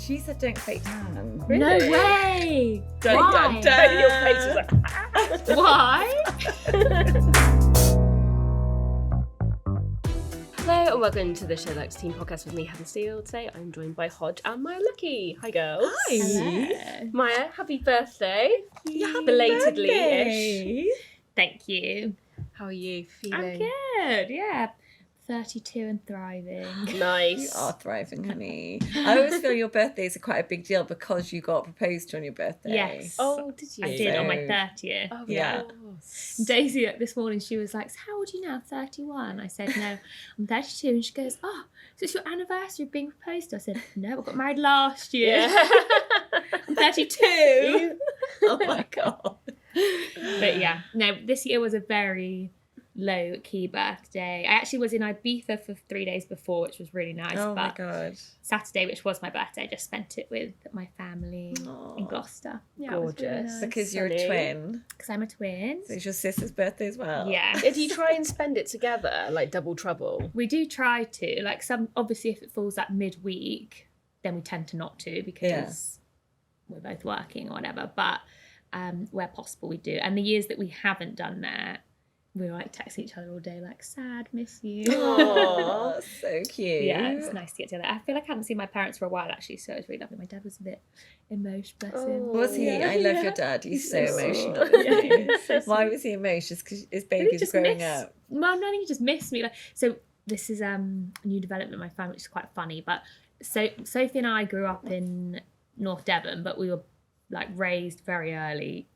She said don't fake tan. Really? No way! Don't. Your face is like... Why? Hello and welcome to the Show Likes Team podcast with me, Hannah Steele. Today I'm joined by Hodge and Maya Luckie. Hi girls. Hi. Hello. Maya, happy birthday. Happy Belatedly-ish. Thank you. How are you feeling? I'm good, yeah. 32 and thriving. Nice. You are thriving, honey. I always feel your birthdays are quite a big deal because you got proposed to on your birthday. Yes. Oh, did you? I did on my So- 30th. Oh, Yeah. of course. Daisy this morning, she was like, so how old are you now? 31. I said, no, I'm 32. And she goes, oh, so it's your anniversary of being proposed to? I said, no, I got married last year. Yeah. I'm 32. Oh my God. But yeah, no, this year was a very low-key birthday. I actually was in Ibiza for 3 days before, which was really nice. Oh my but God. Saturday, which was my birthday, I just spent it with my family Aw. in Gloucester. Yeah, Gorgeous. Because you're a Sunny. twin. because I'm a twin. So it's your sister's birthday as well. Yeah. Did you try and spend it together, like double trouble? We do try to, like obviously if it falls like midweek, then we tend to not to because we're both working or whatever. But where possible, we do. And the years that we haven't done that, we were like texting each other all day, like, sad, miss you. Oh, so cute. Yeah, it's nice to get together. I feel like I hadn't seen my parents for a while actually, so it was really lovely. My dad was a bit emotional, bless him. Was he? Yeah. I love your dad. He's so so emotional. sweet. Isn't he? Yeah, so Why sweet. was he emotional? Because his I think baby's he just growing missed- up. Well, no, I think he just missed me. Like, so this is a new development in my family, which is quite funny. But so Sophie and I grew up in North Devon, but we were like raised very early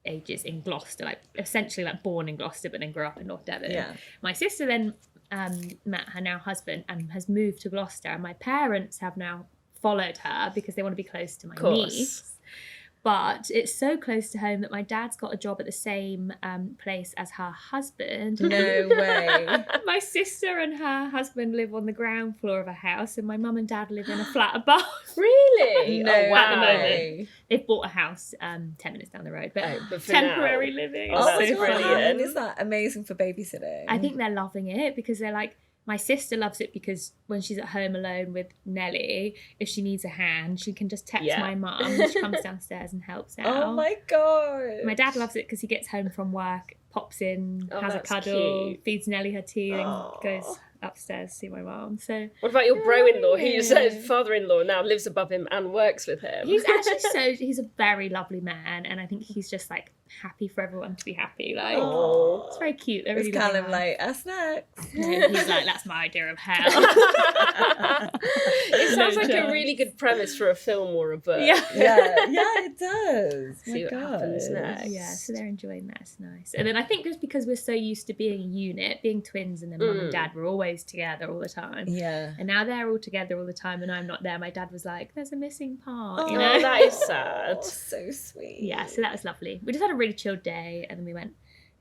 ages in Gloucester, like essentially like born in Gloucester, but then grew up in North Devon. Yeah. My sister then met her now husband and has moved to Gloucester, and my parents have now followed her because they want to be close to my niece. But it's so close to home that my dad's got a job at the same place as her husband. No way. My sister and her husband live on the ground floor of a house, and my mum and dad live in a flat above. Really? No Oh, wow. At the moment. way. They've bought a house 10 minutes down the road, but Oh, but for temporary now- living. Oh, is that's so my funny. brilliant. God, is that amazing for babysitting? I think they're loving it because they're like, my sister loves it because when she's at home alone with Nelly, if she needs a hand, she can just text Yeah. my mum and she comes downstairs and helps out. Oh my God. My dad loves it because he gets home from work, pops in, Oh, has a that's cuddle, cute. feeds Nelly her tea, and Oh. goes upstairs to see my mum. So What about your bro-in-law, who you Yeah. said father-in-law now lives above him and works with him? he's actually he's a very lovely man, and I think he's just like happy for everyone to be happy. Like Oh. it's very cute. They're Is really lovely Callum man. like, us next? No, he's like, that's my idea of hell. It sounds No like a chance. really good premise for a film or a book. Yeah. Yeah, it does. See My what God. happens next. Yeah, so they're enjoying that. It's nice. And then I think just because we're so used to being a unit, being twins, and then mum and dad were always together all the time. Yeah. And now they're all together all the time and I'm not there. My dad was like, there's a missing part, you Oh, know? that is sad. Oh, so sweet. Yeah, so that was lovely. We just had a really chilled day and then we went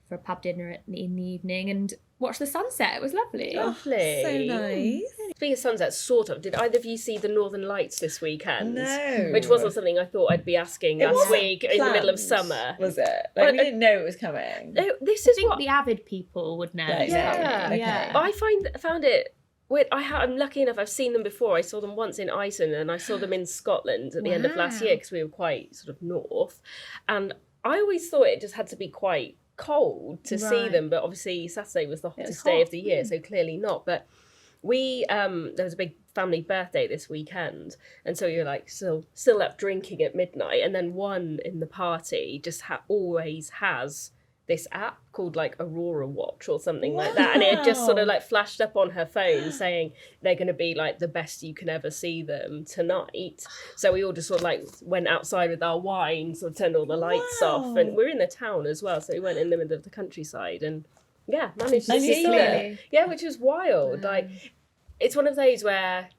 for a pub dinner in the evening and watched the sunset. It was lovely. Lovely. So nice. Speaking of sunsets, sort of, did either of you see the Northern Lights this weekend? No. Which wasn't something I thought I'd be asking It last wasn't week in the middle of planned, summer. Was it? Well, Like, we didn't know it was coming. No, this I is think what the avid people would know. Yeah, it's yeah. coming. Okay. I found it weird. I'm lucky enough, I've seen them before. I saw them once in Iceland and I saw them in Scotland at the end of last Wow. year because we were quite sort of north. And I always thought it just had to be quite cold to see Right. them, but obviously Saturday was the was hottest day hot. of the year, so clearly not. But we there was a big family birthday this weekend, and so you're like still up drinking at midnight, and then one in the party just always has this app called like Aurora Watch or something like that, and it just sort of like flashed up on her phone saying they're going to be like the best you can ever see them tonight. So we all just sort of like went outside with our wine, sort of turned all the lights off, Wow. and we're in the town as well, so we went in the middle of the countryside and yeah, managed to And you see saw them. it? Yeah, which was wild. Wow. Like, it's one of those where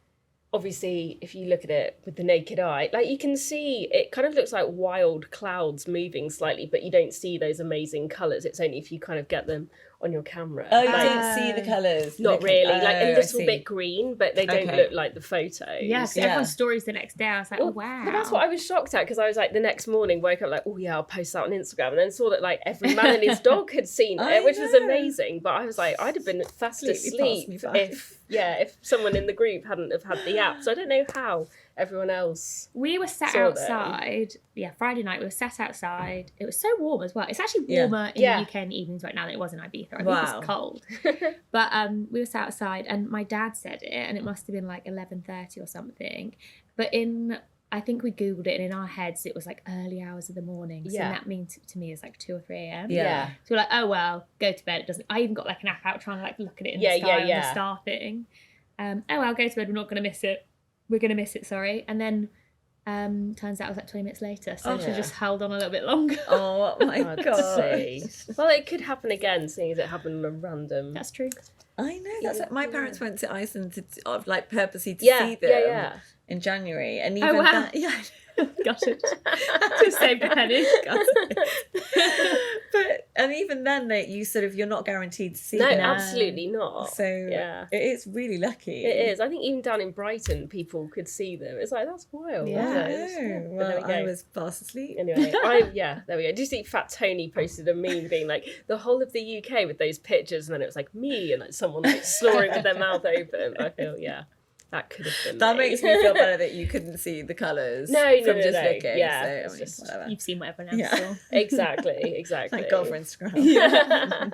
obviously if you look at it with the naked eye, like you can see it kind of looks like wild clouds moving slightly, but you don't see those amazing colours. It's only if you kind of get them on your camera. Oh, you Like, didn't see the colours? not really, like a Oh, I little see. bit green, but they don't Okay. look like the photos. Yeah, so Yeah. everyone's stories the next day. I was like, Well, oh, wow. But that's what I was shocked at, because I was like, the next morning woke up like, oh yeah, I'll post that on Instagram, and then saw that like every man and his dog had seen I it, which was know. amazing. But I was like, I'd have been fast Completely passed asleep me by. if someone in the group hadn't have had the app. So I don't know how everyone else. We were sat saw them. outside. Yeah, Friday night we were sat outside. It was so warm as well. It's actually warmer in the UK in the evenings right now than it was in Ibiza. I think it's cold. But we were sat outside and my dad said it, and it must have been like 11:30 or something. But I think we Googled it, and in our heads it was like early hours of the morning. So that means to me it's like 2 or 3 a.m. Yeah. So we're like, oh well, go to bed. It doesn't. I even got like an app out trying to like look at it in the sky on the star thing. Oh well, go to bed. We're not going to miss it. We're going to miss it. Sorry. And then turns out it was like 20 minutes later. So she just held on a little bit longer. Oh my god. Well, it could happen again, seeing as it happened on a random. That's true. I know. That's what my parents went to Iceland to purposely to see them in January, and even that. Yeah. Got it. Just saved a penny. And even then, you're not guaranteed to see No, them. absolutely not. So it is really lucky. It is. I think even down in Brighton, people could see them. It's like, that's wild. Well, I was fast asleep. Anyway, there we go. Do you see Fat Tony posted a meme being like, the whole of the UK with those pictures, and then it was like me and like someone like snoring with their mouth open. I feel, that could have been That makes me feel better that you couldn't see the colours from just looking. Yeah, so, you've seen what everyone else saw. Exactly. Thank God for Instagram.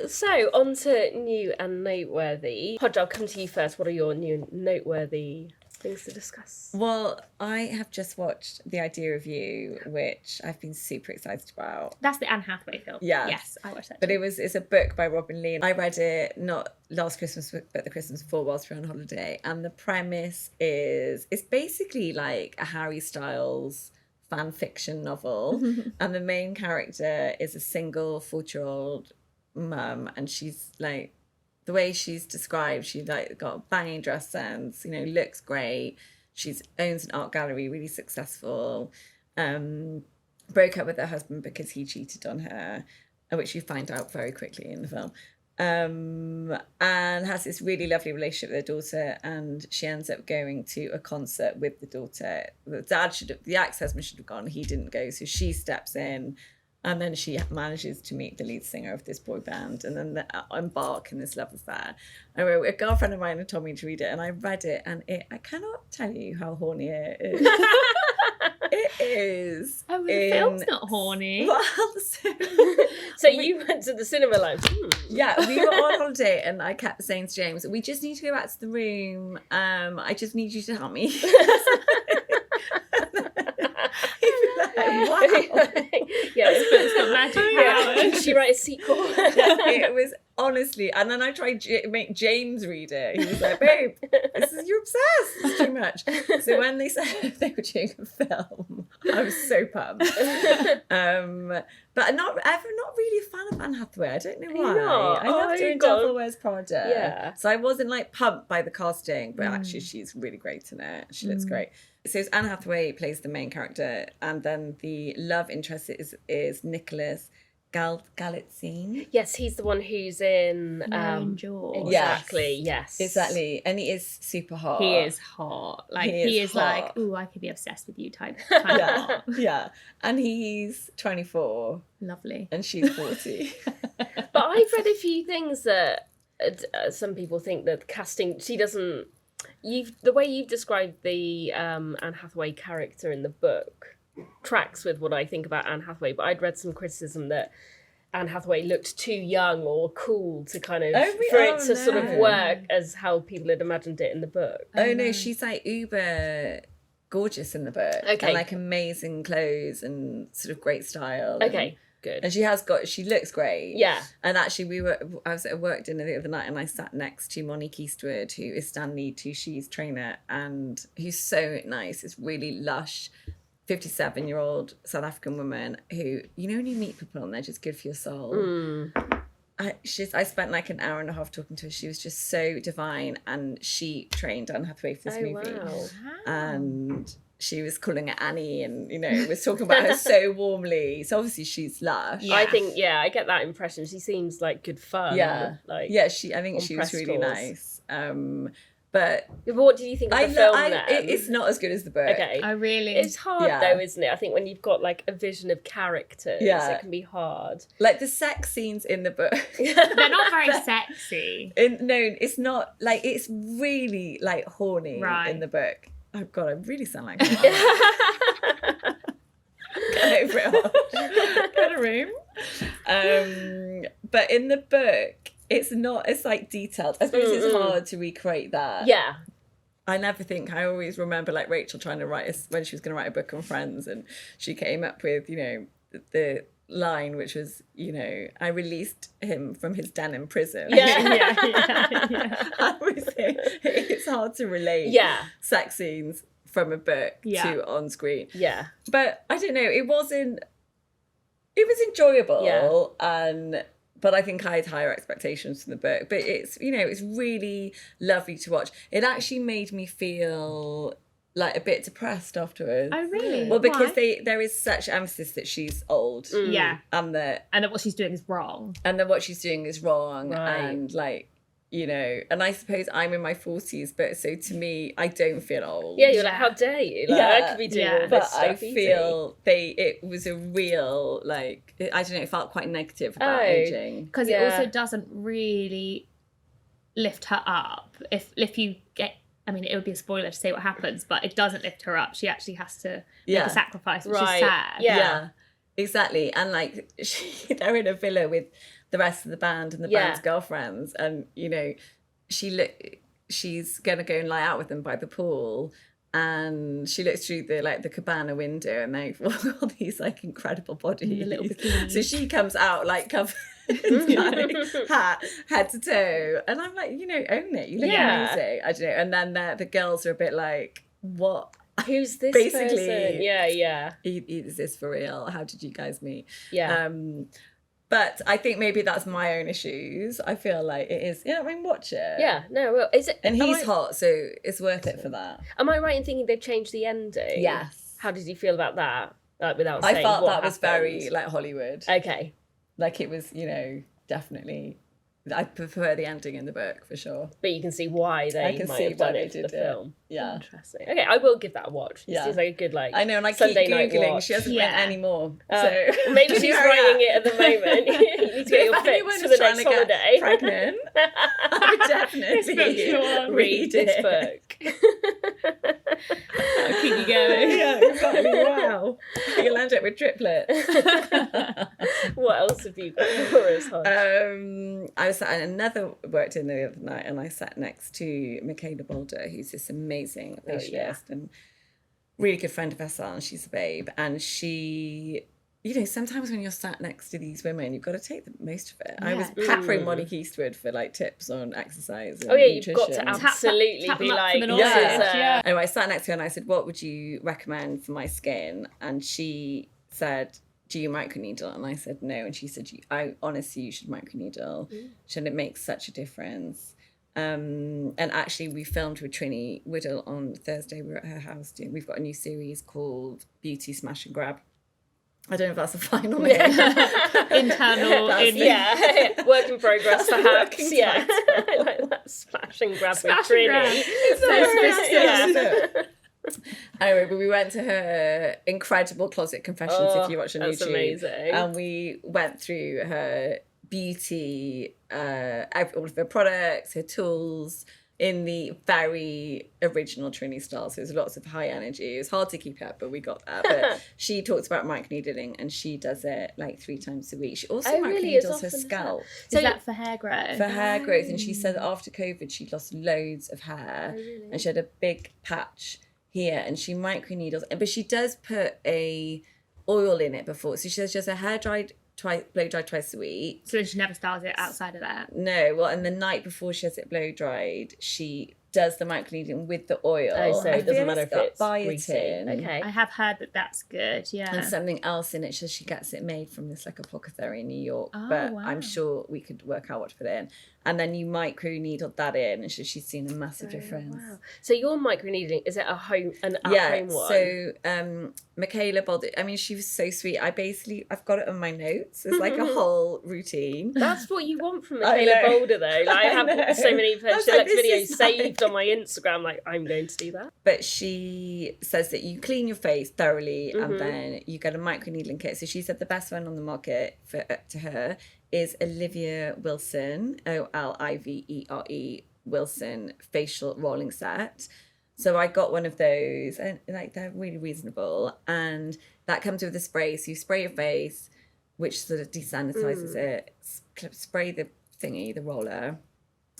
So, on to new and noteworthy. Hodge, I'll come to you first. What are your new and noteworthy things to discuss? Well, I have just watched The Idea of You, which I've been super excited about. That's the Anne Hathaway film. Yeah. Yes, I watched that But too. it's a book by Robin Lee. I read it not last Christmas, but the Christmas before whilst we were on holiday. And the premise is, it's basically like a Harry Styles fan fiction novel. And the main character is a single 40-year-old mum, and she's like, the way she's described, she like got a banging dress sense, looks great. She owns an art gallery, really successful. Broke up with her husband because he cheated on her, which you find out very quickly in the film. And has this really lovely relationship with her daughter, and she ends up going to a concert with the daughter. The ex-husband should have gone, he didn't go, so she steps in. And then she manages to meet the lead singer of this boy band, and then they embark in this love affair. Anyway, a girlfriend of mine had told me to read it, and I read it, and I cannot tell you how horny it is. It is. Oh, the film's not horny. Well, so you went to the cinema like, Yeah, we were on holiday, and I kept saying to James, we just need to go back to the room. I just need you to help me. Wow. It's got magic powers. She write a sequel? It was honestly, and then I tried to make James read it. He was like, babe, you're obsessed. It's too much. So when they said they were doing a film, I was so pumped. But I'm not really a fan of Anne Hathaway. I don't know why. I love doing Devil Wears Prada. Yeah. So I wasn't like pumped by the casting, but actually she's really great in it. She looks great. So it's Anne Hathaway plays the main character, and then the love interest is Nicholas Galitzine. Yes, he's the one who's in Marian Keyes. Exactly, yes. Exactly. And he is super hot. He is hot. Like he is hot. like, ooh, I could be obsessed with you type of hot. Yeah. And he's 24. Lovely. And she's 40. But I've read a few things that some people think that casting, she doesn't. The way you've described the Anne Hathaway character in the book tracks with what I think about Anne Hathaway, but I'd read some criticism that Anne Hathaway looked too young or cool to kind of sort of work as how people had imagined it in the book. Oh no, she's like uber gorgeous in the book. Okay. And like amazing clothes and sort of great style. Okay. Good. And she looks great. Yeah. And actually I was at a work dinner the other night, and I sat next to Monique Eastwood, who is Stan Lee Tucci's trainer, and who's so nice. It's really lush, 57-year-old South African woman who, when you meet people and they're just good for your soul. I spent like an hour and a half talking to her. She was just so divine, and she trained Anne Hathaway for this movie. Wow. And she was calling her Annie, and was talking about her so warmly. So obviously she's lush. Yeah. I think I get that impression. She seems like good fun. Yeah, like I think she was really nice. But what do you think of the film then? It's not as good as the book. Okay. Oh really? It's hard though, isn't it? I think when you've got like a vision of characters, it can be hard. Like the sex scenes in the book, they're not very sexy. No, it's not. Like it's really like horny in the book. Oh God, I really sound like that. Get over it. Get a room. But in the book, it's not as like detailed. I suppose it's hard to recreate that. Yeah. I always remember like Rachel trying to write when she was going to write a book on Friends, and she came up with, you know, the line which was, you know, I released him from his den in prison. Yeah. I always think it's hard to relate sex scenes from a book to on screen. Yeah. But I don't know, it was enjoyable, but I think I had higher expectations from the book. But it's, you know, it's really lovely to watch. It actually made me feel like a bit depressed afterwards. Oh, really? Well, because Why? there is such emphasis that she's old. Yeah. And that what she's doing is wrong. And that what she's doing is wrong. Right. And like, you know, and I suppose I'm in my 40s, but so to me, I don't feel old. Yeah, you're like, how dare you? Like, I could be doing all this but stuff I easy. feel it was a real, like, I don't know, it felt quite negative about aging. Because it also doesn't really lift her up. If you get, I mean, it would be a spoiler to say what happens, but it doesn't lift her up. She actually has to make a sacrifice, which is sad. Yeah, exactly. And like, they're in a villa with the rest of the band and the band's girlfriends, and you know, she's gonna go and lie out with them by the pool, and she looks through the cabana window, and they've all these like incredible bodies. Little bikinis. So she comes out like covered like head to toe, and I'm like, you know, own it. You look amazing. I don't know. And then the girls are a bit like, what? Who's this Basically, person? Yeah. Is this for real? How did you guys meet? Yeah. But I think maybe that's my own issues. I feel like it is. Yeah, I mean, watch it. Yeah, no, well, is it? And he's hot, so it's worth it for that. Am I right in thinking they've changed the ending? Yes. How did you feel about that? Like, without saying I felt what that was happened? very like Hollywood. Okay. Like it was, you know, definitely. I prefer the ending in the book for sure. But you can see why they might have done it for the film. Yeah. Interesting. Okay, I will give that a watch. It seems like a good I know, and I Sunday keep night Googling. watch. She hasn't written any more. So So maybe she's writing it at the moment. You need to get your fix for the next holiday. Pregnant, I would definitely Read this book. That'll keep you going. Yeah, exactly. Wow. You'll end up with triplets. What else have you got for us, Hodge? I was at another worked in the other night, and I sat next to Michaela Boulder, who's this amazing facialist and really good friend of her son. She's a babe, and she, you know, sometimes when you're sat next to these women, you've got to take the most of it. I was peppering Monique Eastwood for like tips on exercise and you've nutrition. got to absolutely tap be them up like, for the this knowledge. is Anyway, I sat next to her and I said, what would you recommend for my skin? And she said, do you microneedle? And I said, no. And she said, honestly, you should microneedle. She said, it makes such a difference. And actually, we filmed with Trinny Whittle on Thursday. We were at her house we've got a new series called Beauty Smash and Grab. I don't know if that's a final name. Internal. Work in progress, perhaps. Working I like that splash and grab with Smash and grab. Trinny. Anyway, but we went to her incredible closet confessions if you watch on that's YouTube. amazing. And we went through her beauty, all of her products, her tools, in the very original Trinny style. So there's lots of high energy. It was hard to keep up, but we got that. But she talks about microneedling, and she does it like 3 times a week. She also microneedles her scalp. So is that for hair growth? For hair growth. And she said that after COVID, she lost loads of hair. And she had a big patch here, and she microneedles. But she does put a oil in it before. So she says she has her hair blow dried twice a week. So she never styles it outside of that? No, well, and the night before she has it blow dried, she does the microneedling with the oil. So it doesn't matter if it's biotin. Okay. I have heard that that's good, And something else in it. She gets it made from this like apothecary in New York. But I'm sure we could work out what to put in. And then you microneedle that in, and she's seen a massive difference. Wow. So your microneedling, is it at-home one? So Michaela Boulder, I mean, she was so sweet. I've got it on my notes. It's like a whole routine. That's what you want from Michaela Boulder, though. Like, I have so many of her select videos saved on my Instagram. Like, I'm going to do that. But she says that you clean your face thoroughly, and then you get a microneedling kit. So she said the best one on the market to her is Olivia Wilson, Olivere Wilson facial rolling set. So I got one of those, and like they're really reasonable. And that comes with a spray. So you spray your face, which sort of desanitizes it. Spray the thingy, the roller,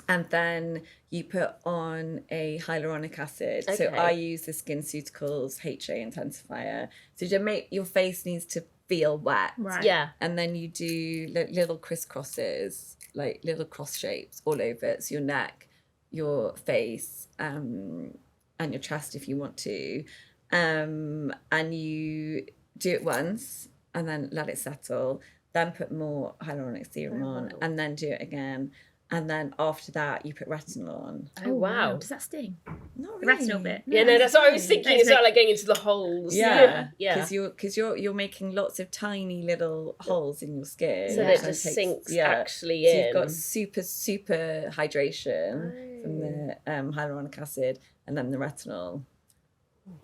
and then you put on a hyaluronic acid. So I use the SkinCeuticals HA intensifier. So your face needs to feel wet. Right. Yeah. And then you do little crisscrosses, like little cross shapes all over it. So your neck, your face, and your chest if you want to. And you do it once and then let it settle. Then put more hyaluronic serum on and then do it again. And then after that, you put retinol on. Oh, wow. Does that sting? Not The really. retinol bit? Yeah, no, that's what I was thinking. It's not like going into the holes. Yeah, yeah. because you're making lots of tiny little holes in your skin, So that it just sinks actually in. So you've got super hydration from the hyaluronic acid and then the retinol.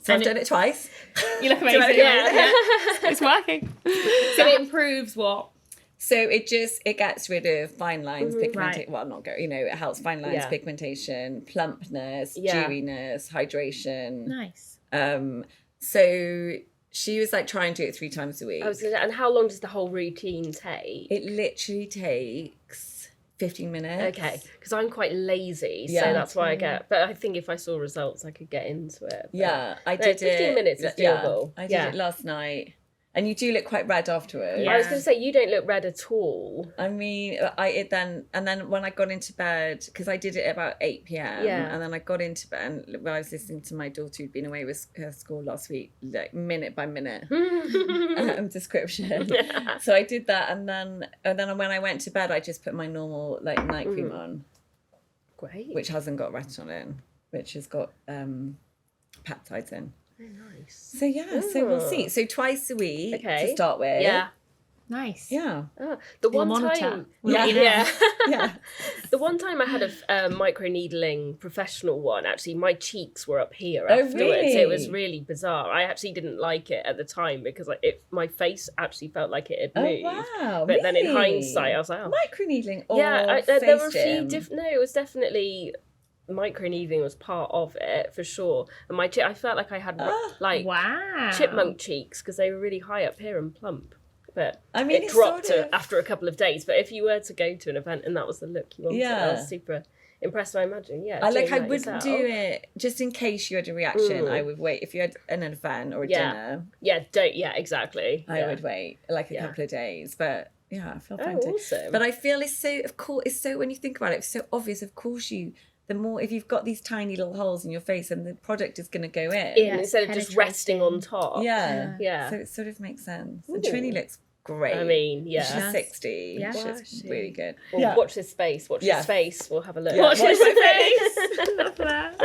So I've done it twice. You look amazing. Yeah. It's working. So it improves what? So it gets rid of fine lines, pigmentation. Right. Well, not go. It helps fine lines, pigmentation, plumpness, dewiness, hydration. Nice. So she was like, try and do it 3 times a week. And how long does the whole routine take? It literally takes 15 minutes. Okay, because I'm quite lazy, so Yeah. that's why I get. But I think if I saw results, I could get into it. But Yeah, I no, did 15 minutes is doable. I did it last night. And you do look quite red afterwards. Yeah. I was going to say, you don't look red at all. I mean, then when I got into bed, because I did it at about 8 p.m. Yeah. And then I got into bed and I was listening to my daughter who'd been away with her school last week, like minute by minute description. So I did that, and then when I went to bed, I just put my normal like night cream on, Great. which hasn't got retinol in, which has got peptides in. Very nice. So yeah, so we'll see. So twice a week to start with. Yeah. Nice. Yeah. Oh, the one monitor. time. Yeah. Yeah. The one time I had a microneedling professional one, actually, my cheeks were up here afterwards. really? It was really bizarre. I actually didn't like it at the time because my face actually felt like it had moved. Oh wow. But then in really? hindsight, I was like, oh. Microneedling or there were a face few gym? different. No, it was definitely microneedling was part of it for sure. And I felt like I had like Wow. chipmunk cheeks because they were really high up here and plump. But I mean, it it's dropped sort of- after a couple of days. But if you were to go to an event and that was the look you wanted, I Yeah. was super impressed. I imagine, I doing that wouldn't yourself. do it just in case you had a reaction. I would wait if you had an event or a dinner. Yeah, exactly. I would wait like a couple of days, but yeah, I feel Oh, fine too. awesome. But I feel it's so when you think about it, it's so obvious. Of course, the more if you've got these tiny little holes in your face, and the product is going to go in. instead of just resting on top. Yeah. So it sort of makes sense. And Trinny looks great. I mean, She's 60. Yeah. She's really good. Well, watch this space. Watch this face. We'll have a look. Yeah, watch Watch my his face. Love that.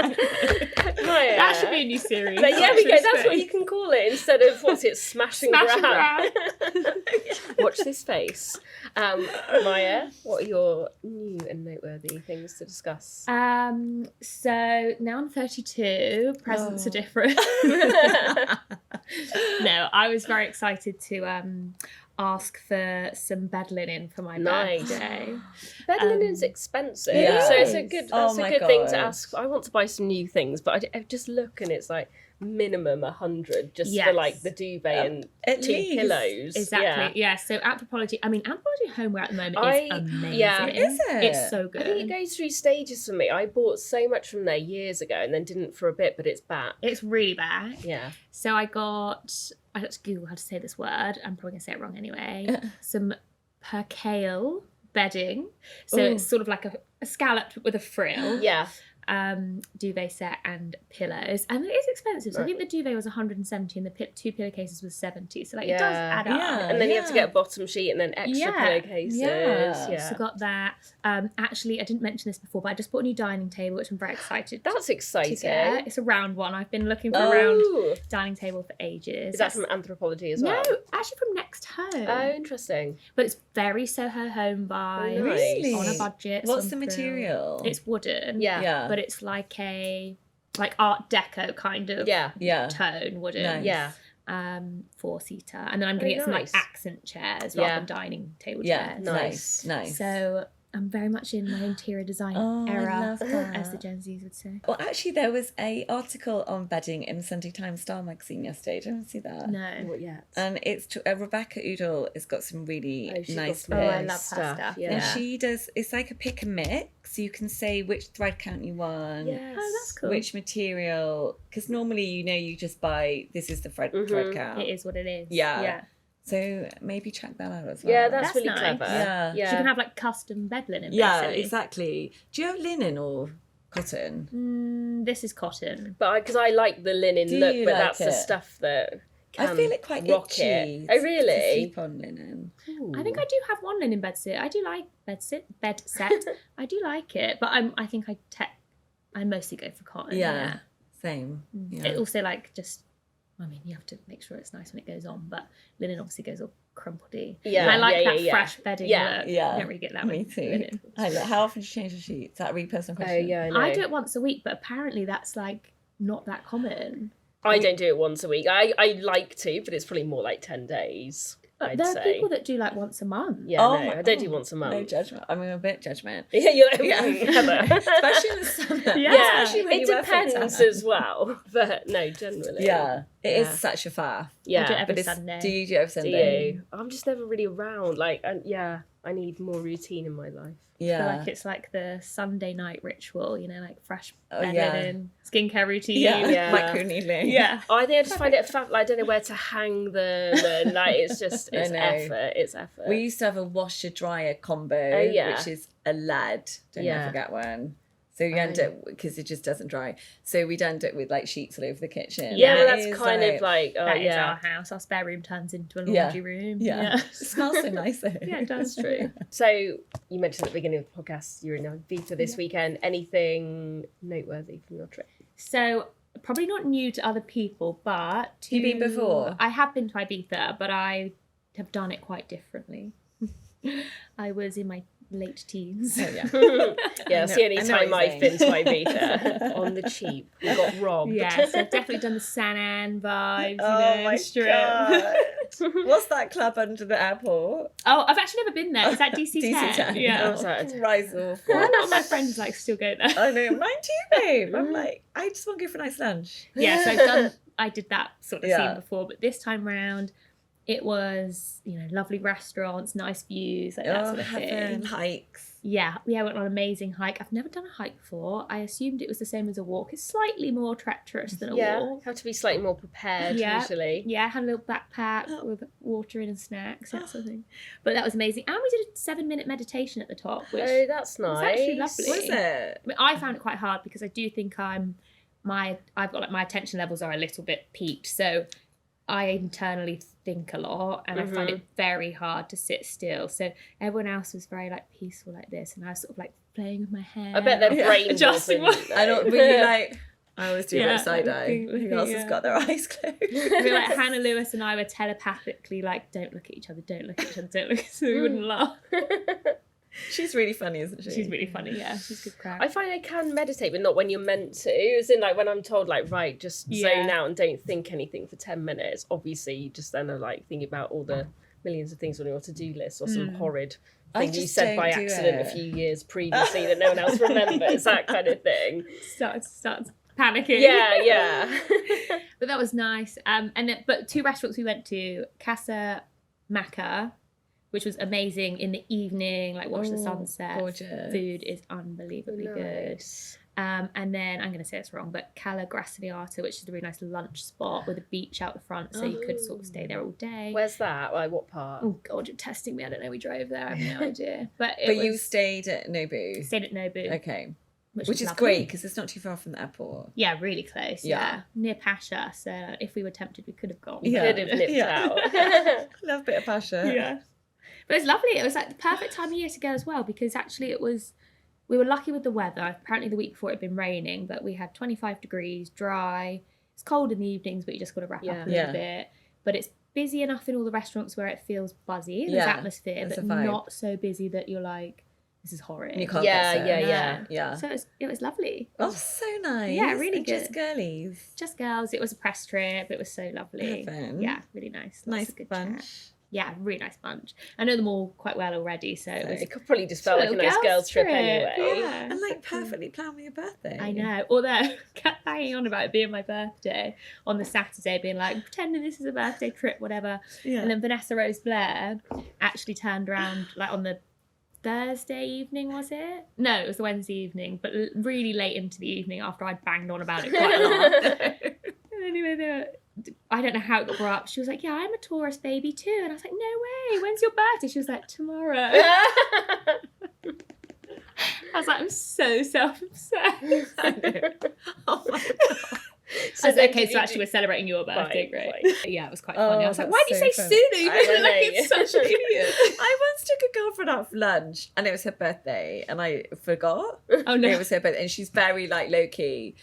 Maya. That should be a new series. But yeah, Watch we go. his That's what face. you can call it instead of Smash and Smash and grab. grab. Watch this face. Maya, what are your new and noteworthy things to discuss? So now I'm 32. Presents are different. No, I was very excited to ask for some bed linen for my birthday. Bed linen's expensive, Yeah. so it's a good. That's Oh a my good thing to God. ask. I want to buy some new things, but I just look and it's like minimum 100 just for Yes. like the duvet and at 2 least. pillows. Exactly. Yeah. So Anthropologie. I mean, Anthropologie homeware at the moment is amazing. yeah. Is it? It's so good. I think it goes through stages for me. I bought so much from there years ago and then didn't for a bit, but it's back. It's really bad. Yeah. So I had to Google how to say this word. I'm probably going to say it wrong anyway. Some percale bedding. So it's sort of like a scalloped with a frill. Yeah. Duvet set and pillows. And it is expensive. So I think the duvet was 170 and the 2 pillowcases was 70. So it does add up. Yeah. And then you have to get a bottom sheet and then extra pillowcases. Yeah. So got that. Actually, I didn't mention this before, but I just bought a new dining table, which I'm very excited That's to exciting. get. It's a round one. I've been looking for a round Ooh. dining table for ages. Is that from Anthropologie as well? No, actually from Next Home. Oh, interesting. But it's very Soho Home vibes. Really? On a budget. What's the some frill. material? It's wooden. Yeah. But it's like Art Deco kind of Yeah. tone wooden. Nice. Yeah. 4-seater. And then I'm going to Very get some like nice. accent chairs Yeah. rather than dining table Yeah. chairs. Nice. So I'm very much in my interior design Oh, I era, love that. as the Gen Zs would say. Well, actually, there was a article on bedding in Sunday Times Star magazine yesterday. Did you see that? No. Not yet. And it's Rebecca Udall has got some really She's nice got some Oh, I bits. love her stuff. Yeah. And she does, it's like a pick and mix. You can say which thread count you want, Yes. Oh, that's cool. which material. Because normally, you just buy, this is the thread count. It is what it is. Yeah. So maybe check that out as well. Yeah, that's That's really nice. clever. Yeah. Yeah. So you can have like custom bed linen. Yeah, basically. exactly. Do you have linen or cotton? This is cotton. But because I like the linen Do look, you but like that's the it? stuff that can I feel it quite rock itchy. it. to- Oh, To really? sleep on linen. I think I do have one linen bed set. I do like bed set. I do like it, but I think I mostly go for cotton. Yeah, same. Yeah. Yeah. It also you have to make sure it's nice when it goes on, but linen obviously goes all crumpledy. Yeah, And I like yeah, that yeah, yeah. fresh bedding Yeah, look. yeah. You don't really get that Me with too. linen. How often do you change the sheets? Is that a really personal Oh, question? yeah, I know. I do it once a week, but apparently that's like not that common. I don't do it once a week. I like to, but it's probably more like 10 days, I'd There are say. people that do like once a month. Yeah, Oh no, my- I don't do once a month. No judgment. I mean, a bit judgment. Yeah, you're like, Yeah. Heather. Especially in the summer. Yeah. Especially when It you wear full depends tan. as well, but no, generally. Yeah, it is Yeah. such a faff. Yeah. I do it every But Sunday. do you do it every Do Sunday? you? I'm just never really around. I need more routine in my life. I feel Yeah. like it's like the Sunday night ritual, like fresh Oh, bed yeah. linen, skincare routine. Yeah. Yeah. Microneedling. Yeah. I think I just find it fab. Like, I don't know where to hang them, and like it's just it's know. effort. It's effort. We used to have a washer dryer combo, Oh, yeah. which is a lead. Don't Yeah. ever get one. So you end up, because it just doesn't dry. So we'd end up with like sheets all over the kitchen. yeah, well, It that's is, kind of like That is yeah. our house. Our spare room turns into a Yeah. laundry room. Yeah. It smells so nice though. Yeah, it does. That's true. So you mentioned at the beginning of the podcast you're in Ibiza this weekend. Anything noteworthy from your trip? So probably not new to other people, but You been before? I have been to Ibiza, but I have done it quite differently. I was in my late teens. Oh, yeah. Yeah, it's the only I know what time you're I've been to saying. Ibiza on the cheap. We got robbed. Yeah, so I've definitely done the San Ann vibes, Oh my strip. God. What's that club under the airport? Oh, I've actually never been there. Is that DC10? DC10. Yeah. Oh, sorry. Rise awful. A lot of my friends still go there. I know, mine too, babe. I'm like, I just want to go for a nice lunch. Yeah, so I did that sort of Yeah. scene before, but this time round it was, lovely restaurants, nice views, like that sort of heaven, thing. hikes. Yeah, we went on an amazing hike. I've never done a hike before. I assumed it was the same as a walk. It's slightly more treacherous than a Yeah, walk. have to be slightly more prepared Yeah. usually. Yeah, I had a little backpack with water in and snacks, that sort of thing. But that was amazing. And we did a 7-minute meditation at the top, which Oh, that's was nice. actually lovely. Was it? I mean, I found it quite hard because I do think I've got like my attention levels are a little bit peaked, so I internally think a lot, and I find it very hard to sit still. So everyone else was very like peaceful like this, and I was sort of like playing with my hair. I bet their Yeah. brain Adjusting wasn't. I don't really like. I always do a bit Yeah, of side eye. looking, Who else has yeah. got their eyes closed? I feel like Hannah Lewis and I were telepathically like, don't look at each other, don't look at each other, don't look, so we wouldn't laugh. She's really funny, isn't she? She's really funny, yeah. She's good crack. I find I can meditate, but not when you're meant to. As in, like, when I'm told, like, right, just zone out and don't think anything for 10 minutes. Obviously, you just then are, like, thinking about all the millions of things on your to-do list or some horrid I thing you just said by don't do accident it. a few years previously that no one else remembers, that kind of thing. starts panicking. Yeah. But that was nice. But 2 restaurants we went to, Casa Maca, which was amazing in the evening, like watch the sunset. gorgeous. Food is unbelievably good. Nice. And then I'm going to say it's wrong, but Cala Graciata, which is a really nice lunch spot with a beach out the front, so you could sort of stay there all day. Where's that? Like, what part? Oh God, you're testing me. I don't know. We drove there. I have no idea. But You stayed at Nobu. stayed at Nobu, Okay. which Which is lovely. great because it's not too far from the airport. Yeah, really close. Yeah. Yeah, near Pasha. So if we were tempted, we could have gone. Yeah. Could have nipped Yeah. out. Love a bit of passion. Yeah. But it was lovely. It was like the perfect time of year to go as well, because actually we were lucky with the weather. Apparently the week before it had been raining, but we had 25 degrees, dry. It's cold in the evenings, but you just got to wrap up a little Yeah. bit. But it's busy enough in all the restaurants where it feels buzzy. There's Yeah, atmosphere, it's but a vibe. not so busy that you're like, this is horrid. You can't Yeah, get there. yeah. Yeah. So it was lovely. Oh, so nice. Yeah, really And Just good. girlies. Just girls. It was a press trip. It was so lovely. Heaven. Yeah, really nice. Lots Nice of good bunch. chat. Yeah, really nice bunch. I know them all quite well already, so it was. It could probably just felt like a nice girls trip anyway. Yeah. And like perfectly planned with your birthday. I know. Although I kept banging on about it being my birthday on the Saturday, being like, pretending this is a birthday trip, whatever. Yeah. And then Vanessa Rose Blair actually turned around like on the Thursday evening, was it? No, it was the Wednesday evening, but really late into the evening after I'd banged on about it quite a lot. And anyway, I don't know how it got brought up. She was like, yeah, I'm a Taurus baby too. And I was like, no way, when's your birthday? She was like, tomorrow. I was like, I'm so self-obsessed. Oh my God. So okay, so actually we're celebrating your birthday, great. Yeah, it was quite funny. I was like, why did you say fun. sooner? You I look like it's such an idiot. I once took a girlfriend out for lunch and it was her birthday and I forgot. Oh no. It was her birthday and she's very like low key.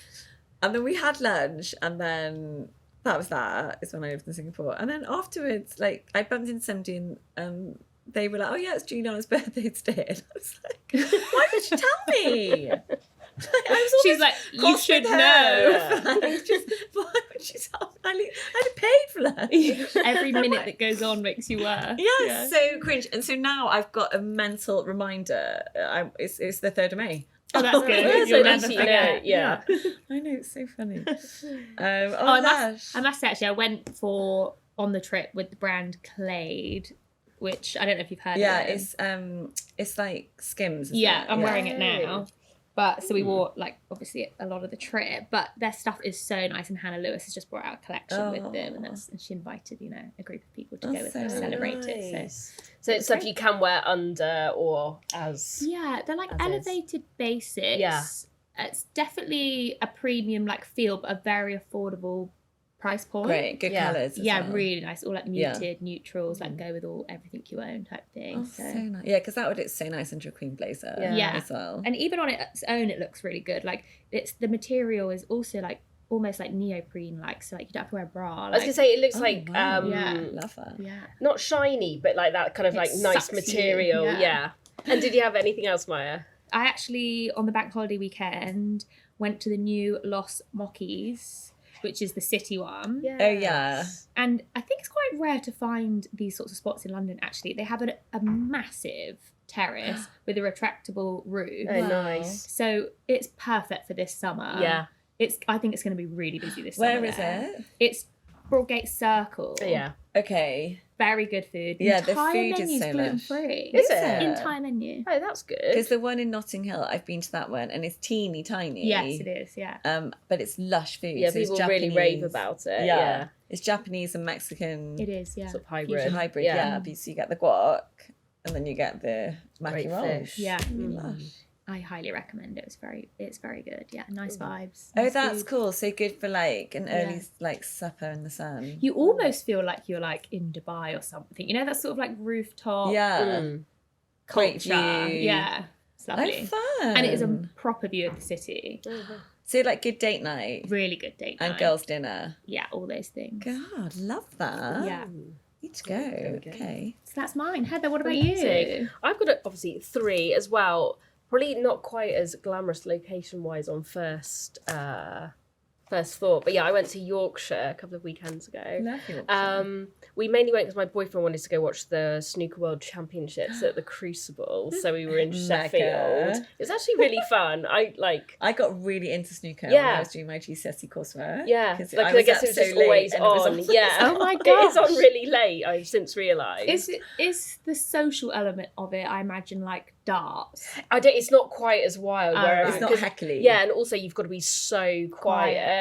And then we had lunch and then that was that. It's when I lived in Singapore. And then afterwards, like I bumped into somebody and they were like, oh yeah, it's Juliana's birthday today. And I was like, why did you tell me? She's like, you should know. Why would she tell me? I paid for lunch. Every minute that goes on makes you worse. Yeah, so cringe. And so now I've got a mental reminder. It's the 3rd of May. Oh, that's good. You'll never forget. Yeah. I know, it's so funny. I must say, actually, I went on the trip with the brand Clade, which I don't know if you've heard of it. It's like Skims. Yeah, I'm Yeah. wearing it now. But so we wore like obviously a lot of the trip, but their stuff is so nice, and Hannah Lewis has just brought out a collection with them, and she invited a group of people to go with her to celebrate it. So it's stuff you can wear under or as. Yeah, they're like elevated basics. Yeah, it's definitely a premium like feel, but a very affordable price point. Great, good colours. Yeah, well. really nice. All like muted neutrals, like go with everything you own type thing. Oh, so nice. Yeah, because that would look so nice under a queen blazer. Yeah, as well. And even on its own, it looks really good. Like the material is also like almost like neoprene, like so like you don't have to wear a bra. Like, I was gonna say it looks wow. yeah, love that. Yeah, not shiny, but like that kind of like nice material. Yeah. And did you have anything else, Maya? I actually on the bank holiday weekend went to the new Los Moquis, which is the city one. Yes. Oh yeah. And I think it's quite rare to find these sorts of spots in London, actually. They have a massive terrace with a retractable roof. Oh, nice. So it's perfect for this summer. Yeah. I think it's going to be really busy this Where summer. is it? It's Broadgate Circle. Yeah. Okay. Very good food. Yeah, the entire food is menu's so gluten-free. Is it? Entire menu. Oh, that's good. Because the one in Notting Hill, I've been to that one, and it's teeny tiny. Yes, it is. Yeah. But it's lush food. Yeah, so it's people really Japanese. rave about it. Yeah. It's Japanese and Mexican. It is. Yeah. Sort of hybrid. Hybrid. Yeah. Yeah. So you get the guac, and then you get the Great macaroni. fish. Yeah. Lush. I highly recommend it. It's very good. Yeah, nice vibes. Oh, nice that's food. cool. So good for like an early like supper in the sun. You almost feel like you're like in Dubai or something. You know, that sort of like rooftop Yeah. Great culture. view. Yeah, it's lovely. Oh, fun. And it is a proper view of the city. So like good date night Really good date night. and girls' dinner. Yeah, all those things. God, love that. Yeah. Need to go. Okay. So that's mine. Heather, what about you? Amazing. I've got obviously 3 as well. Probably not quite as glamorous location-wise on first thought, but yeah, I went to Yorkshire a couple of weekends ago. Love Yorkshire. We mainly went because my boyfriend wanted to go watch the Snooker World Championships at the Crucible, so we were in Sheffield. It was actually really fun. I got really into snooker when Yeah. I was doing my GCSE coursework. Yeah, because like, I guess it was just always on. Yeah. Oh my It is on gosh. really late, I've since realised. Is the social element of it, I imagine, like darts? It's not quite as wild. Oh, whereas, right. It's not 'cause- heckly. Yeah, and also you've got to be so quiet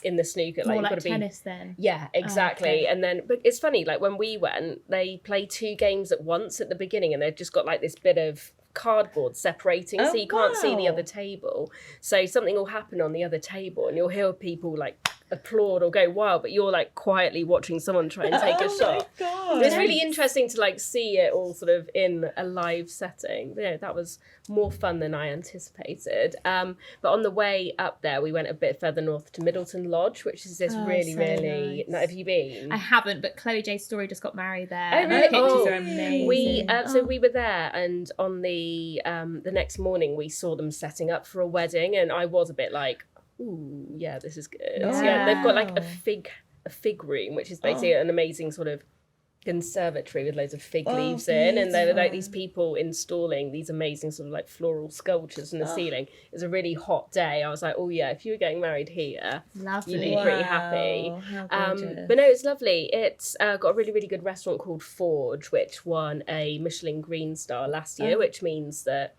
in the snooker. More You've like got to be tennis then. Yeah, exactly. okay. And then, but it's funny, like when we went, they play 2 games at once at the beginning, and they've just got like this bit of cardboard separating, Oh, so you can't see the wow. other table. So something will happen on the other table, and you'll hear people like applaud or go wild, but you're like quietly watching someone try and take a shot. God. It's really interesting to like see it all sort of in a live setting. Yeah, that was more fun than I anticipated. But on the way up there, we went a bit further north to Middleton Lodge, which is this really, so really. nice. Have you been? I haven't, but Chloe J Story just got married there. Oh, and really? the pictures Oh, are amazing. We were there, and on the next morning we saw them setting up for a wedding, and I was a bit like, ooh, yeah, this is good. Oh. Yeah, they've got like Wow. a fig room, which is basically an amazing sort of conservatory with loads of fig leaves in, and there were like these people installing these amazing sort of like floral sculptures in the ceiling. It was a really hot day. I was like, oh yeah, if you were getting married here, Lovely. you'd be pretty happy. How gorgeous. But no, it's lovely. It's got a really, really good restaurant called Forge, which won a Michelin Green Star last year, which means that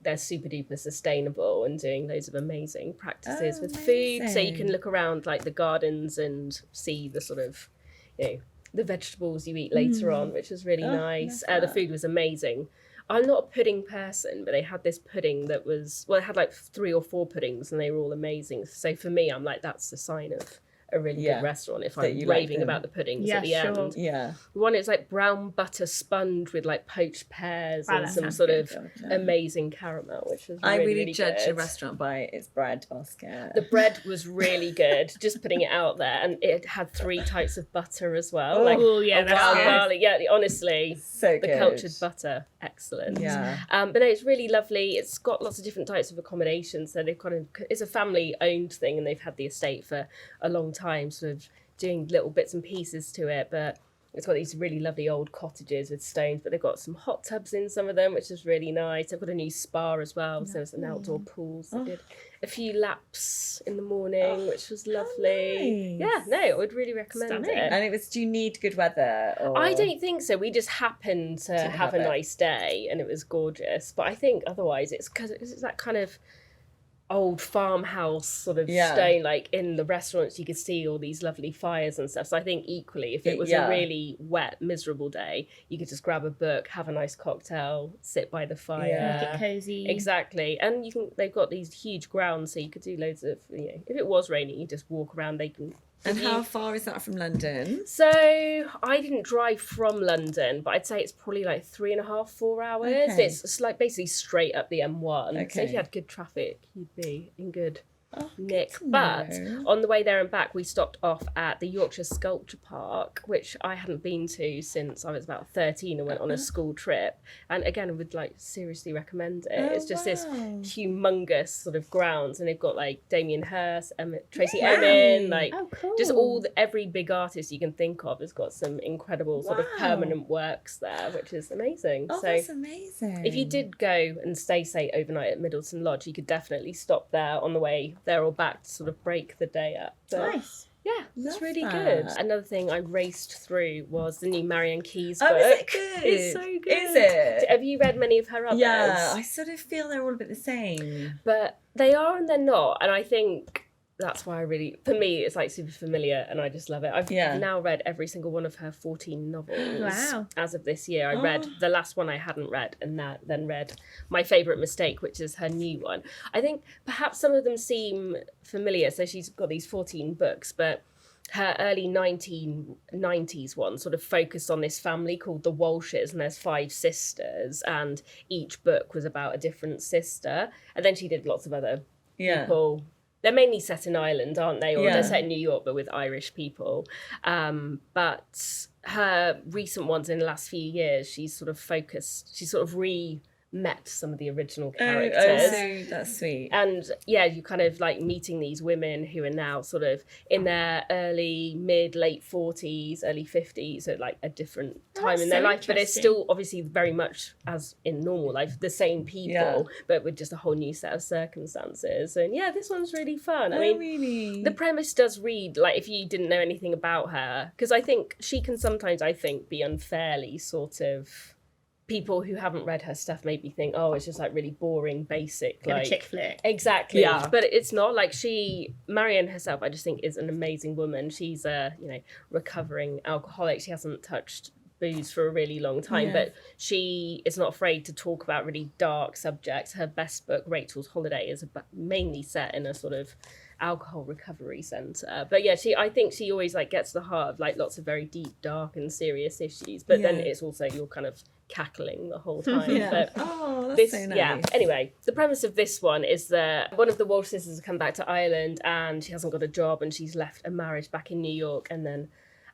they're super duper sustainable and doing loads of amazing practices with food. So you can look around like the gardens and see the sort of, you know, the vegetables you eat later on, which was really nice. The food was amazing. I'm not a pudding person, but they had this pudding that was, well, it had like 3 or 4 puddings and they were all amazing. So for me, I'm like, that's the sign of a really good restaurant if I'm raving about the puddings at the end. Yeah. One is like brown butter sponge with like poached pears and some sort of amazing caramel, which was I really, really judge good. a restaurant by its bread basket. The bread was really good, just putting it out there, and it had 3 types of butter as well. Oh, yeah, a that's wild good. garlic. Yeah, honestly, So the good. cultured butter, excellent. Yeah. But no, it's really lovely. It's got lots of different types of accommodation, so they've kind of, it's a family-owned thing, and they've had the estate for a long time, sort of doing little bits and pieces to it, but it's got these really lovely old cottages with stones, but they've got some hot tubs in some of them, which is really nice. They've got a new spa as well, so there's an outdoor pool. So I did a few laps in the morning, which was lovely. nice. Yeah, no, I would really recommend Stunning. it. And it was, do you need good weather? Or... I don't think so. We just happened to have a nice day and it was gorgeous. But I think otherwise it's because it's that kind of old farmhouse sort of stone, like in the restaurants you could see all these lovely fires and stuff. So I think equally if it was a really wet, miserable day, you could just grab a book, have a nice cocktail, sit by the fire. Make it cozy. Exactly. And they've got these huge grounds, so you could do loads of, if it was raining, you just walk around. They can. And how far is that from London? So I didn't drive from London, but I'd say it's probably like 3.5, 4 hours. Okay. It's like basically straight up the M1. Okay. So if you had good traffic, you'd be in good nick. to But know. on the way there and back, we stopped off at the Yorkshire Sculpture Park, which I hadn't been to since I was about 13 and went on a school trip. And again, I would like seriously recommend it. It's just this humongous sort of grounds, and they've got like Damien Hirst, Tracy Emin, like cool. just every big artist you can think of has got some incredible sort of permanent works there, which is amazing. Oh, so that's amazing. if you did go and stay, say, overnight at Middleton Lodge, you could definitely stop there on the way there or back to sort of break the day up. But Nice. yeah, it's Love really that. good. Another thing I raced through was the new Marian Keyes book. Oh, is it good? It's so good. Is it? Have you read many of her others? Yeah, I sort of feel they're all a bit the same. But they are and they're not. And I think that's why for me, it's like super familiar and I just love it. I've now read every single one of her 14 novels. Wow. As of this year. I read the last one I hadn't read and then read My Favourite Mistake, which is her new one. I think perhaps some of them seem familiar. So she's got these 14 books, but her early 1990s one sort of focused on this family called the Walshes, and there's 5 sisters, and each book was about a different sister. And then she did lots of other people. They're mainly set in Ireland, aren't they? Or they're set in New York, but with Irish people. But her recent ones in the last few years, she's sort of met some of the original characters. So that's sweet. And yeah, you kind of like meeting these women who are now sort of in their late 40s, early 50s, at like a different time in their life. But it's still obviously very much as in normal life, the same people, but with just a whole new set of circumstances. And yeah, this one's really fun. I mean, really? the premise does read like if you didn't know anything about her, because I think she can sometimes, be unfairly sort of. People who haven't read her stuff maybe think, oh, it's just like really boring, basic, like a chick flick. Exactly. Yeah. But it's not. Like Marian herself, I just think is an amazing woman. She's a, recovering alcoholic. She hasn't touched booze for a really long time, but she is not afraid to talk about really dark subjects. Her best book, Rachel's Holiday, is mainly set in a sort of alcohol recovery centre. But yeah, I think she always like gets to the heart of like lots of very deep, dark and serious issues. But then it's also you're kind of cackling the whole time. But that's so nice. Anyway, the premise of this one is that one of the Walsh sisters has come back to Ireland and she hasn't got a job and she's left a marriage back in New York, and then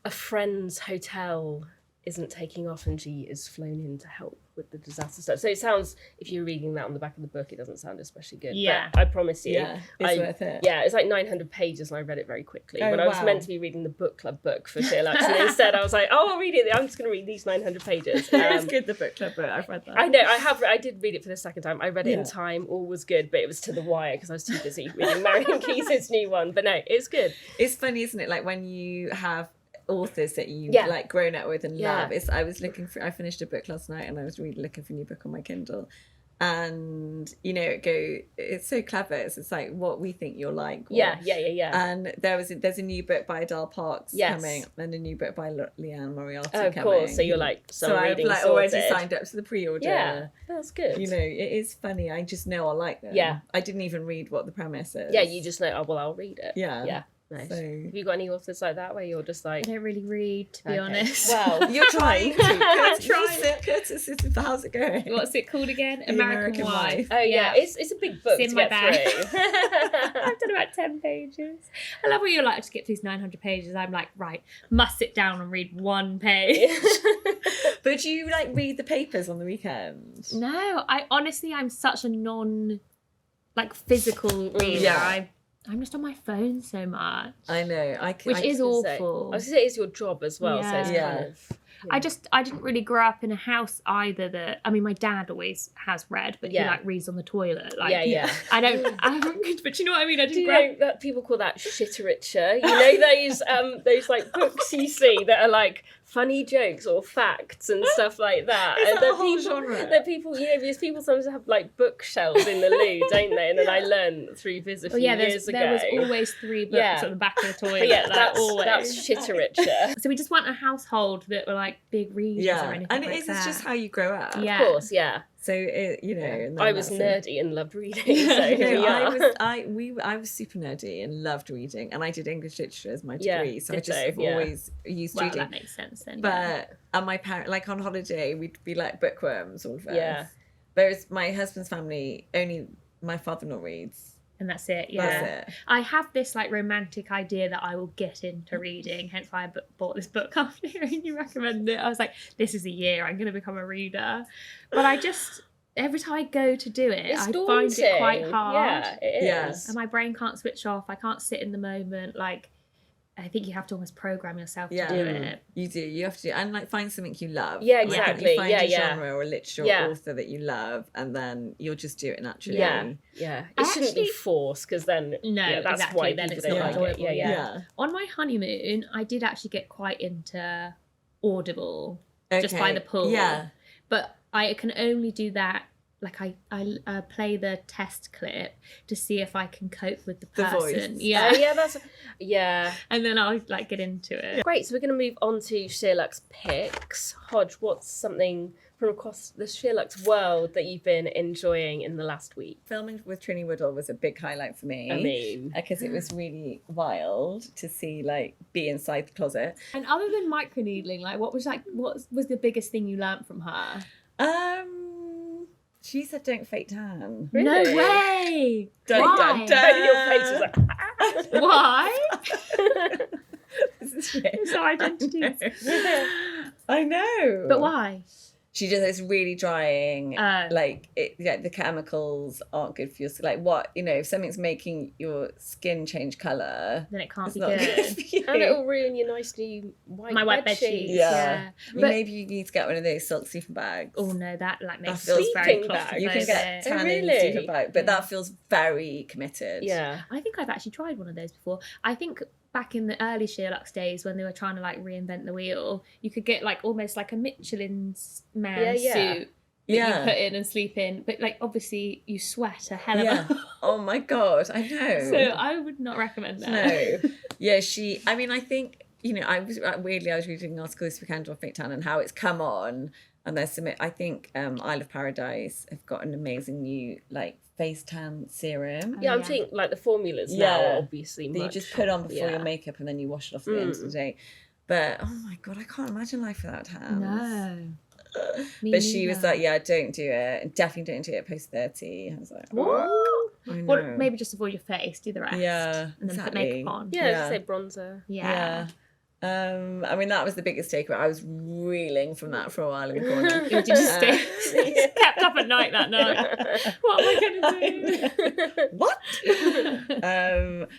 a friend's hotel isn't taking off and she is flown in to help with the disaster stuff. So it sounds, if you're reading that on the back of the book, it doesn't sound especially good. Yeah. But I promise you, it's worth it. Yeah, it's like 900 pages and I read it very quickly. Oh, When I was wow. meant to be reading the book club book for Sherlock, and instead I was like, oh, I'll read it. I'm just going to read these 900 pages. It's good, the book club book. I've read that. I know, I did read it for the second time. I read it in time, all was good, but it was to the wire because I was too busy reading Marian Keyes' new one. But no, it's good. It's funny, isn't it? Like when you have authors that you've like grown up with and love. I finished a book last night and I was really looking for a new book on my Kindle. And it's so clever. It's like what we think you're like. Yeah. And there's a new book by Adele Parks coming, and a new book by Leanne Moriarty of coming. course. So you're like, so I've like already signed up to the pre-order. Yeah, that's good. You know, it is funny. I just know I like them. Yeah. I didn't even read what the premise is. Yeah, you just know. Oh well, I'll read it. Yeah. Nice. So, have you got any authors like that where you're just like, I don't really read, to be honest. well, you're trying to. I'm trying. Curtis, how's it going? What's it called again? The American Wife. Oh yeah, it's a big book It's to in my get bag. through. I've done about 10 pages. I love when you're like, to get through these 900 pages. I'm like, right, must sit down and read one page. But do you like read the papers on the weekend? No, I'm such a physical reader. Yeah. I'm just on my phone so much. I know. Which is awful. I was gonna say it's your job as well, so it's kind of. I didn't really grow up in a house either that, I mean, my dad always has read, but he like reads on the toilet. Like, I don't, but you know what I mean? I didn't Do you know that people call that shitteritcher? You know those like books you see that are like funny jokes or facts and stuff like that. Is and that a whole genre? That people, because people sometimes have like bookshelves in the loo, don't they? And then I learned through Viz a few years ago. There was always 3 books at the back of the toilet. That's always. shitteritcher. So we just want a household that were like big readers or anything and like that. it's just how you grow up. Yeah. Of course, yeah. So and I was nerdy and loved reading. So here we are. I was super nerdy and loved reading, and I did English literature as my degree. So I just have always used reading. That makes sense then. But and my parents, like on holiday, we'd be like bookworms, all of us. Yeah. Whereas my husband's family, only my father-in-law reads. And that's it, yeah. That's it. I have this like romantic idea that I will get into reading, hence why I bought this book after hearing you recommend it. I was like, this is a year, I'm going to become a reader. But I just, every time I go to do it, I find it quite hard. Yeah, it is. Yeah. And my brain can't switch off. I can't sit in the moment. Like, I think you have to almost program yourself to do it. You do. You have to, and like find something you love. Yeah, exactly. Like, you find a genre or a literature or author that you love, and then you'll just do it naturally. Yeah. It shouldn't be forced, because then that's why then people it's don't not like enjoyable. it. Yeah. On my honeymoon, I did actually get quite into Audible just by the pool. Yeah. But I can only do that. Like I play the test clip to see if I can cope with the person. Voice. Yeah. And then I'll like get into it. Great. So we're going to move on to Sherlock's picks. Hodge, what's something from across the Sherlock's world that you've been enjoying in the last week? Filming with Trinny Woodall was a big highlight for me. I mean, because it was really wild to see be inside the closet. And other than microneedling, like what was the biggest thing you learnt from her? She said, "Don't fake tan." Really? No way! Dun. Your face is like... Why? This is shit. It's our identities. I know. But why? She just is really drying. The chemicals aren't good for your skin. Like what, if something's making your skin change colour, then it can't be good for you. And it'll ruin your nice new white bed sheets. Yeah. But maybe you need to get one of those silk sleeping bags. Oh no, that makes feels it very sleeping bag. You can get tanning sleeping bag, but that feels very committed. Yeah. I think I've actually tried one of those before. I think back in the early Sherlock's days when they were trying to reinvent the wheel, you could get almost like a Michelin man suit that you put in and sleep in, but obviously you sweat a hell of a Oh my god, I know. So I would not recommend that. No. Yeah, I think I was reading an article this weekend on fake tan and how it's come on, and there's some. I think Isle of Paradise have got an amazing new face tan serum. I'm seeing the formulas now are obviously that you just put on before your makeup and then you wash it off at the end of the day. But oh my god, I can't imagine life without tan. No. But she was like, yeah, don't do it. Definitely don't do it post 30. I was like, what? I know. Well, maybe just avoid your face, do the rest. Yeah, and then put makeup on. Yeah, say bronzer. Yeah. I mean, that was the biggest takeaway. I was reeling from that for a while in the corner. Did you stay? Kept up at night that night. What am I going to do? What?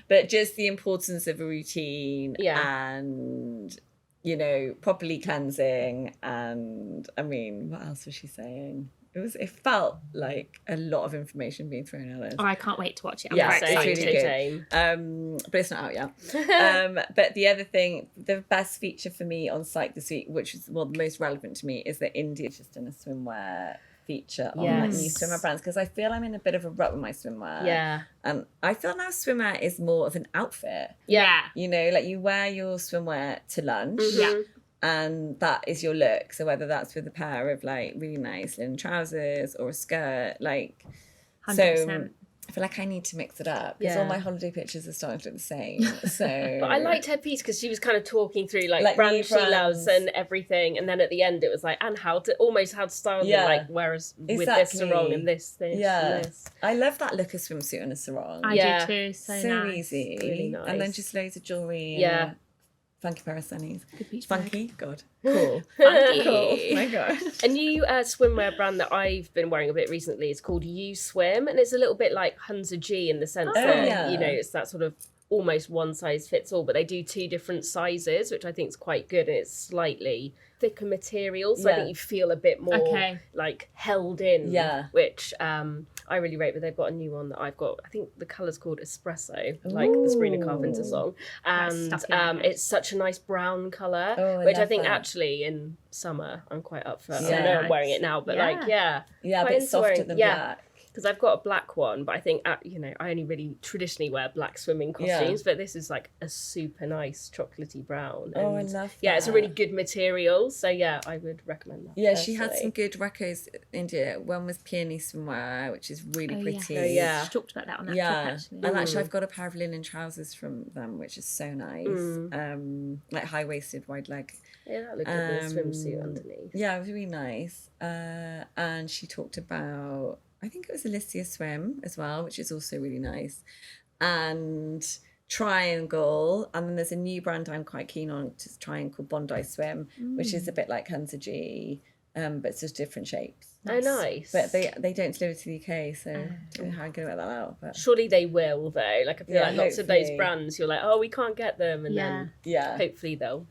But just the importance of a routine Yeah. and, you know, properly cleansing. And I mean, what else was she saying? It felt like a lot of information being thrown at us. Oh, I can't wait to watch it. I'm Yeah, very it's excited. really good. Same. But it's not out yet. But the other thing, the best feature for me on site this week, which is the most relevant to me, is that India's just done a swimwear feature on like new swimwear brands, because I feel I'm in a bit of a rut with my swimwear. Yeah. And I feel now swimwear is more of an outfit. Yeah. You know, like you wear your swimwear to lunch. Yeah. And that is your look. So whether that's with a pair of like really nice linen trousers or a skirt, like 100%. so I feel like I need to mix it up because all Yeah. my holiday pictures are starting to look the same. So But I liked her piece because she was kind of talking through like Like brands new she brands. loves and everything, and then at the end it was like, and how to style Yeah. them, like whereas with this Exactly. sarong and this Yeah. and this. I love that look of swimsuit and a sarong. I Yeah. do too. So so nice. easy. Really nice. And then just loads of jewellery and Yeah. a funky pair of sunnies. Good beach bag. Funky? God. Cool. Funky. Cool. My God. A new swimwear brand that I've been wearing a bit recently is called You Swim, and it's a little bit like Hunza G in the sense Oh, that yeah. you know it's that sort of almost one size fits all, but they do 2 different sizes, which I think is quite good, and it's slightly thicker material, so I Yeah. think you feel a bit more Okay. like held in. Yeah. Which I really rate, but they've got a new one that I've got. I think the colour's called Espresso, like the Sabrina Carpenter song, That's and stuck in my head. it's such a nice brown colour, Oh, I which I love think that. actually in summer I'm quite up for. I Yeah. know I'm wearing it now, but like Yeah. Yeah, a quite bit into softer wearing- than yeah. black. because I've got a black one, but I think you know I only really traditionally wear black swimming costumes, but this is like a super nice chocolatey brown. Oh, I and love yeah, it's a that. really good material, so yeah, I would recommend that. Yeah, she had some personally. good recos in India. One was peony swimwear, which is really Oh, pretty. yes. Oh, yeah. She talked about that on that Yeah, trip, actually. and actually, I've got a pair of linen trousers from them, which is so nice. Like high waisted, wide leg. Yeah, that looked good with a swimsuit underneath. Yeah, it was really nice. And she talked about, I think it was Alicia Swim as well, which is also really nice. And Triangle, and then there's a new brand I'm quite keen on to try and called Bondi Swim, which is a bit like Hunza G, but it's just different shapes. Oh, nice. But they don't deliver to the UK, so I don't know how I'm going to work that out. But Surely they will though. Like I feel Yeah, like lots of those hopefully. brands, you're like, oh, we can't get them, and Yeah. then yeah, hopefully they'll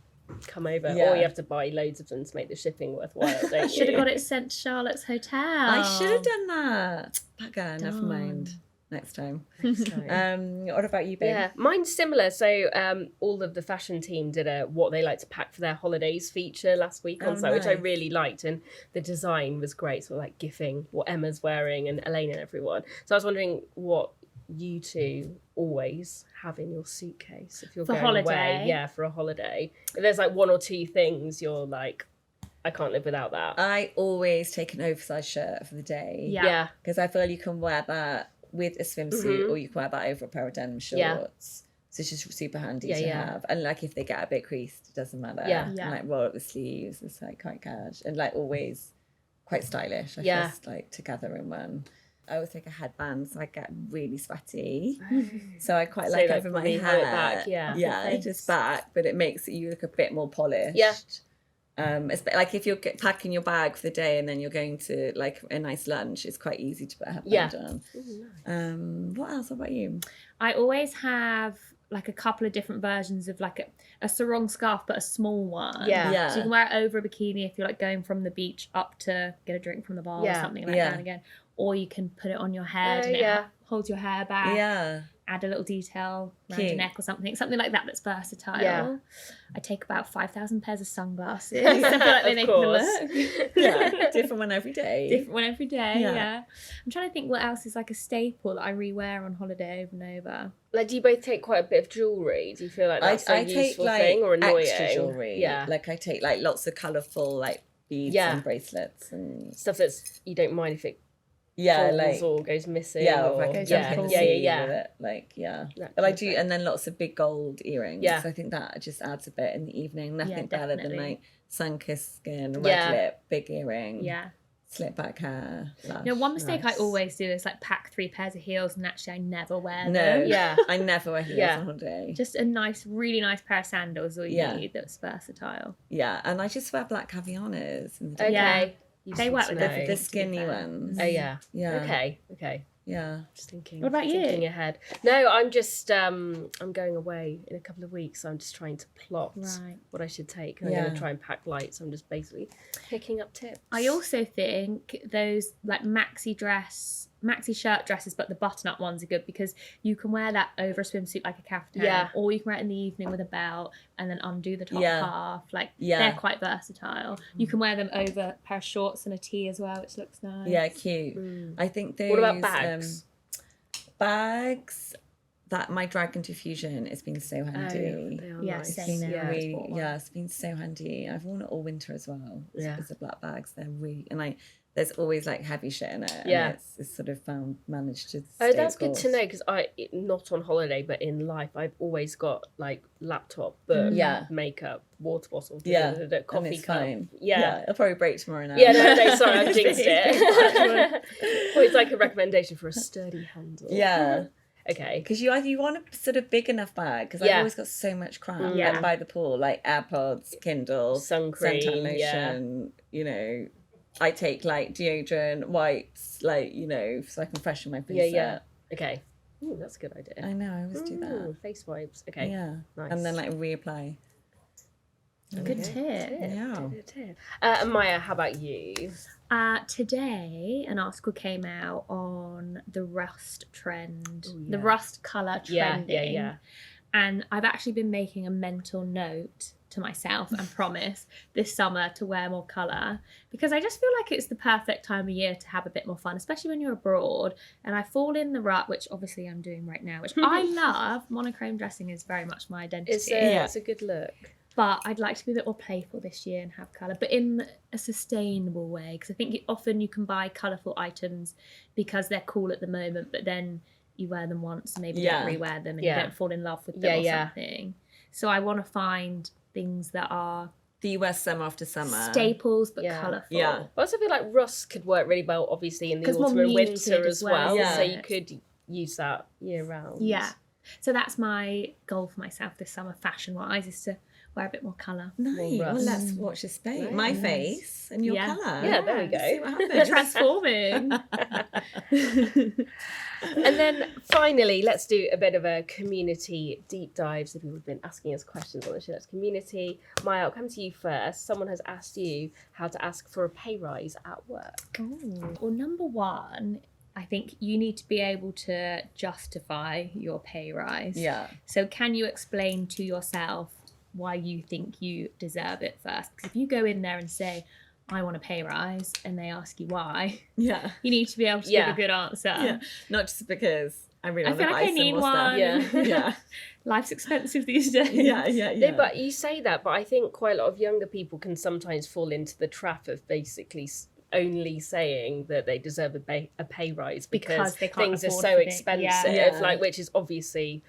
come over, Yeah. or you have to buy loads of them to make the shipping worthwhile. Don't you? Should have got it sent to Charlotte's hotel. I should have done that. Bugger, never mind. Darn. Next time. So- What about you, babe? Yeah, mine's similar. So all of the fashion team did a what they like to pack for their holidays feature last week on Oh, site, which I nice. really liked, and the design was great. So like gifting what Emma's wearing and Elaine and everyone. So I was wondering what you two always have in your suitcase if you're For going holiday? away. Yeah, for a holiday. If there's like 1 or 2 things you're like, I can't live without that. I always take an oversized shirt for the day. Yeah. Yeah. Because I feel you can wear that with a swimsuit or you can wear that over a pair of denim shorts. Yeah. So it's just super handy Yeah, to yeah. have. And like if they get a bit creased, it doesn't matter. Yeah. Yeah. And like roll up the sleeves, it's like quite cash. And like always quite stylish. I Yeah. just like together in one. I always take a headband so I get really sweaty. So I quite So, like like, having my probably hair have it back, yeah. Yeah, Face. just back, but it makes you look a bit more polished. Yeah. It's like if you're packing your bag for the day and then you're going to like a nice lunch, it's quite easy to put a headband Yeah. on. What else? What about you? I always have like a couple of different versions of like a sarong scarf, but a small one. Yeah. Yeah. So you can wear it over a bikini if you're like going from the beach up to get a drink from the bar Yeah. or something like Yeah. that and again. Or you can put it on your head Oh, and it yeah. holds your hair back. Yeah. Add a little detail around your Cute. neck or something like that that's versatile. Yeah. I take about 5,000 pairs of sunglasses. I feel like they Of make course. the look. Yeah. Different one every day. Different one every day, Yeah. yeah. I'm trying to think what else is like a staple that I rewear on holiday over and over. Like, do you both take quite a bit of jewellery? Do you feel like that's I a take useful like thing or annoying? extra jewelry. Yeah. Like I take like lots of colourful like beads Yeah. and bracelets and Stuff that's, you don't mind if it yeah, falls like or goes missing. yeah, or, like a goes yeah, off yeah, course. yeah. with it. Like yeah. That But I kind of do, thing. and then lots of big gold earrings. Yeah. I think that just adds a bit in the evening. Nothing Yeah, better than definitely. like sun-kissed skin, red Yeah. lip, big earring. Yeah. slick back hair. Lush. One mistake Nice. I always do is like pack 3 pairs of heels and actually I never wear No, them. Yeah. I never wear heels Yeah. on holiday. Just a nice, really nice pair of sandals all you Yeah. need that's versatile. Yeah, and I just wear black Cavianas. In the Okay. Yeah. Useful They work to with know. everything. The to be skinny fair. ones. Oh yeah. Yeah. Okay. Yeah. Just thinking. What about you? Thinking ahead. No, I'm just I'm going away in a couple of weeks. So I'm just trying to plot Right. what I should take. And I'm Yeah. going to try and pack light. So I'm just basically picking up tips. I also think those like maxi shirt dresses, but the button-up ones are good because you can wear that over a swimsuit like a caftan, Yeah. or you can wear it in the evening with a belt and then undo the top Yeah. half. Like Yeah. they're quite versatile. You can wear them over a pair of shorts and a tee as well, which looks nice. Yeah, cute. Mm. I think those What about bags? Bags that my Dragon Diffusion has been so handy. They are Yeah, nice. same now. Yeah. Really, bought one. yeah, it's been so handy. I've worn it all winter as well. Yeah. It's the black bags. They're really, and there's always like heavy shit in it. Yeah. And it's sort of managed to. Oh, stay that's the good to course. know because not on holiday, but in life, I've always got like laptop, book, Yeah. makeup, water bottle, Yeah, coffee and it's cup. fine. Yeah. It'll probably break tomorrow now. Yeah, no, sorry, I jinxed it. Always like a recommendation for a sturdy handle. Yeah, Okay. because you want a sort of big enough bag because Yeah. I've always got so much crap Yeah. like, by the pool, like AirPods, Kindle, Sun suntan cream. lotion. You know, I take like deodorant, wipes, like so I can freshen my face Yeah. up. Okay. Ooh, that's a good idea. I know, I always do that. Ooh, face wipes. Okay. Yeah, Nice. and then like reapply. Good tip. Yeah. And Maya, how about you? Today, an article came out on the rust trend, Oh, the yeah. rust colour trending. Yeah. And I've actually been making a mental note to myself and promise this summer to wear more colour because I just feel like it's the perfect time of year to have a bit more fun, especially when you're abroad. And I fall in the rut, which obviously I'm doing right now, which I love. Monochrome dressing is very much my identity. It's a good look. But I'd like to be a bit more playful this year and have colour, but in a sustainable way. Because I think often you can buy colourful items because they're cool at the moment, but then you wear them once and maybe Yeah. don't rewear them and Yeah. you don't fall in love with them or Yeah. something. So I want to find things that are The US summer after summer. staples but Yeah. colourful. Yeah. I also feel like rust could work really well, obviously, in the 'Cause more autumn and muted winter as as well, well. yeah. So you could use that year round. Yeah. So that's my goal for myself this summer, fashion-wise, is to wear a bit more colour. Nice. Well, rust. let's watch this space. Nice. My face and your Yeah. colour. Yeah, there we go. See what happens. Transforming. And then finally, let's do a bit of a community deep dive. So people have been asking us questions on the Shillets community. Maya, I'll come to you first. Someone has asked you how to ask for a pay rise at work. Well, number one, I think you need to be able to justify your pay rise. Yeah. So can you explain to yourself why you think you deserve it first? Because if you go in there and say, I want a pay rise, and they ask you why, Yeah. you need to be able to Yeah. give a good answer. Yeah. Not just because I really I want to feel like buy I some need more one. stuff. Yeah. Yeah. Life's expensive these days. Yeah. No, but you say that, but I think quite a lot of younger people can sometimes fall into the trap of basically only saying that they deserve a pay rise because they can't things are afford so to think. expensive, Yeah. like, which is obviously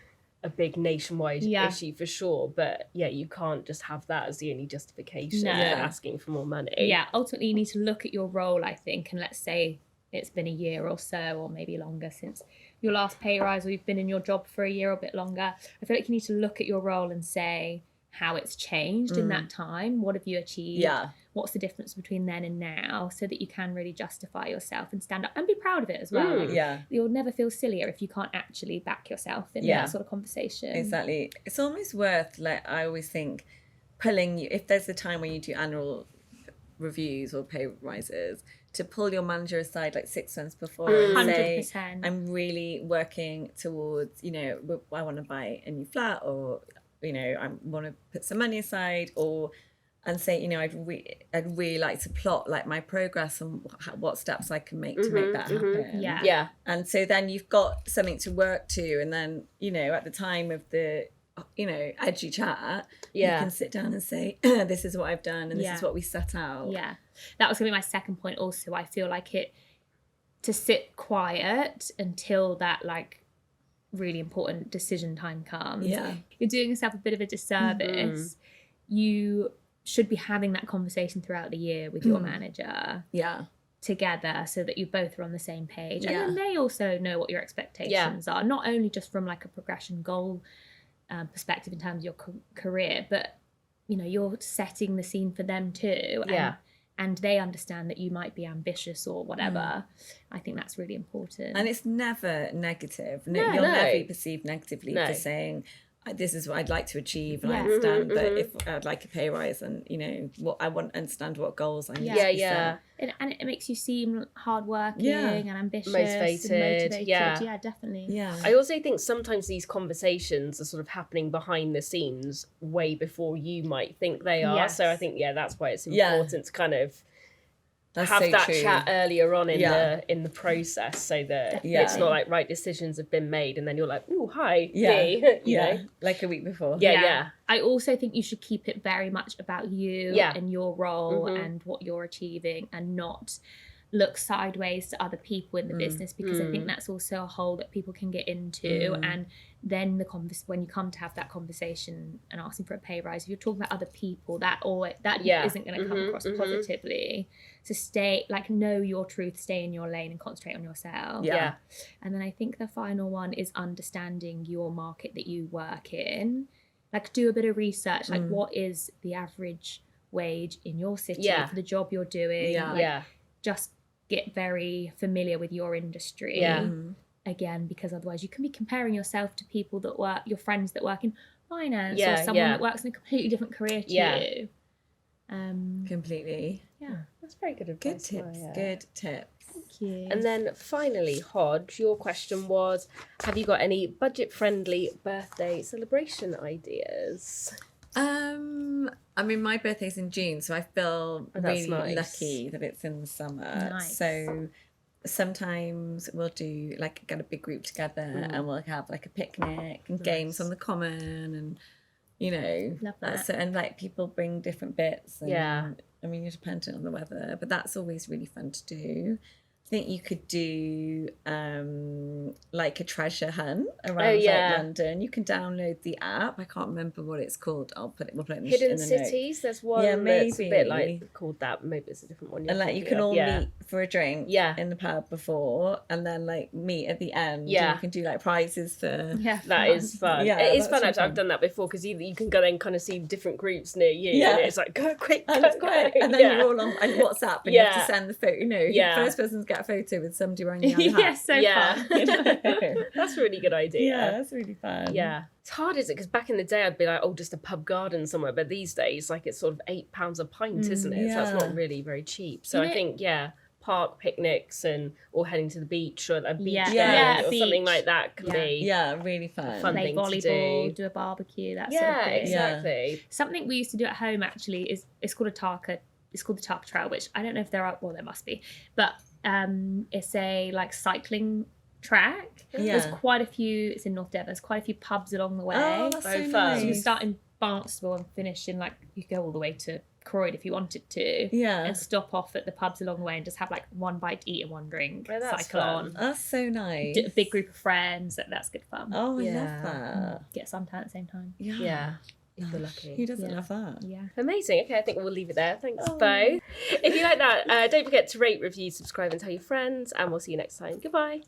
a big nationwide Yeah. issue for sure. But yeah, you can't just have that as the only justification No. for Yeah. asking for more money. Yeah, ultimately you need to look at your role, I think, and let's say it's been a year or so, or maybe longer since your last pay rise, or you've been in your job for a year or a bit longer. I feel like you need to look at your role and say how it's changed in that time. What have you achieved? Yeah. What's the difference between then and now, so that you can really justify yourself and stand up and be proud of it as well. Like, Yeah. you'll never feel sillier if you can't actually back yourself in Yeah. that sort of conversation. Exactly. It's almost worth, like, I always think, pulling you, if there's a time where you do annual reviews or pay rises, to pull your manager aside like 6 months before and say, 100%. I'm really working towards, I want to buy a new flat, or, I want to put some money aside, and say, I'd really like to plot like my progress and what steps I can make to make that happen. Yeah. Yeah. And so then you've got something to work to, and then, at the time of the, edgy chat, Yeah. you can sit down and say, this is what I've done, and this Yeah. is what we set out. Yeah, that was going to be my second point also. I feel like to sit quiet until that like really important decision time comes. Yeah. You're doing yourself a bit of a disservice. You should be having that conversation throughout the year with your manager. Yeah. together so that you both are on the same page. And Yeah. then they also know what your expectations are, not only just from like a progression goal perspective in terms of your career, but you know, you're setting the scene for them too. And they understand that you might be ambitious or whatever. I think that's really important. And it's never negative. No, You'll no. never be perceived negatively No. for saying, this is what I'd like to achieve, and I Yeah. understand that if I'd like a pay rise, and you know what I want, understand what goals I need to be set. And it makes you seem hardworking Yeah. and ambitious Motivated, and motivated. yeah. Yeah, definitely. Yeah. I also think sometimes these conversations are sort of happening behind the scenes way before you might think they are. Yes. So I think, that's why it's Yeah. important to kind of That's have so that true. chat earlier on in Yeah. the process, so that Yeah. it's not like right decisions have been made and then you're like, oh, hi, Yeah. me, you Yeah. know? Like a week before. Yeah. I also think you should keep it very much about you Yeah. and your role Mhm. and what you're achieving, and not look sideways to other people in the business, because I think that's also a hole that people can get into. And then when you come to have that conversation and asking for a pay rise, if you're talking about other people, that isn't going to come across positively. So know your truth, stay in your lane and concentrate on yourself. Yeah. And then I think the final one is understanding your market that you work in. Like, do a bit of research. Like, what is the average wage in your city for the job you're doing? Yeah. Like, just get very familiar with your industry. Again, because otherwise you can be comparing yourself to people that work, your friends that work in finance, or someone that works in a completely different career to you. Completely. Yeah. That's very good advice. Good tips. Maria. Good tips. Thank you. And then finally, Hodge, your question was, have you got any budget-friendly birthday celebration ideas? I mean, my birthday's in June, so I feel that's really nice. lucky that it's in the summer. Nice. So sometimes we'll do get a big group together and we'll have like a picnic and games on the common, and you know, Love that. So, and like people bring different bits. And, Yeah. I mean, you're dependent on the weather, but that's always really fun to do. I think you could do like a treasure hunt around like London. You can download the app. I can't remember what it's called. We'll put it in the Hidden notes. Cities, there's one that's a bit like called that. Maybe it's a different one. And like you can all meet for a drink Yeah. in the pub before, and then like meet at the end. Yeah. And you can do like prizes for. Yeah, That is fun. Yeah, it is that's fun really actually. I've fun. done that before, because you can go then kind of see different groups near you. Yeah. And it's like, go quick, And go, it's great. go. And then you're all on WhatsApp, and you have Yeah. to send the photo. You know, Yeah. first person to get a photo with somebody wearing the other hat. Yeah, so Yeah. fun. You know? That's a really good idea. Yeah, that's really fun. Yeah. It's hard, is it? Because back in the day, I'd be like, oh, just a pub garden somewhere. But these days, like, it's sort of £8 a pint, isn't it? So yeah. that's not really very cheap. So I think, park picnics or heading to the beach, or a beach Yeah. day Yeah, or beach. something like that can Yeah. be Yeah, really fun. Fun Play thing to volleyball, do. do a barbecue, that sort of Yeah, thing. exactly. Something we used to do at home actually is it's called a Tarka. It's called the Tarka Trail, which I don't know if there are. Well, there must be, but it's a like cycling track. Yeah. There's quite a few. It's in North Devon. There's quite a few pubs along the way. Oh, that's So so fun. nice. So you start in Barnstable and finish in like you go all the way to Croydon if you wanted to. Yeah. And stop off at the pubs along the way and just have like one bite to eat and one drink. Oh, that's cycle fun. on. That's so nice. Do a big group of friends. That's good fun. Oh, I Yeah. love that. Get suntan at the same time. Yeah. If you're lucky. Who doesn't Yeah. love that? Yeah. Amazing. Okay, I think we'll leave it there. Thanks, Oh. both. If you like that, don't forget to rate, review, subscribe, and tell your friends. And we'll see you next time. Goodbye.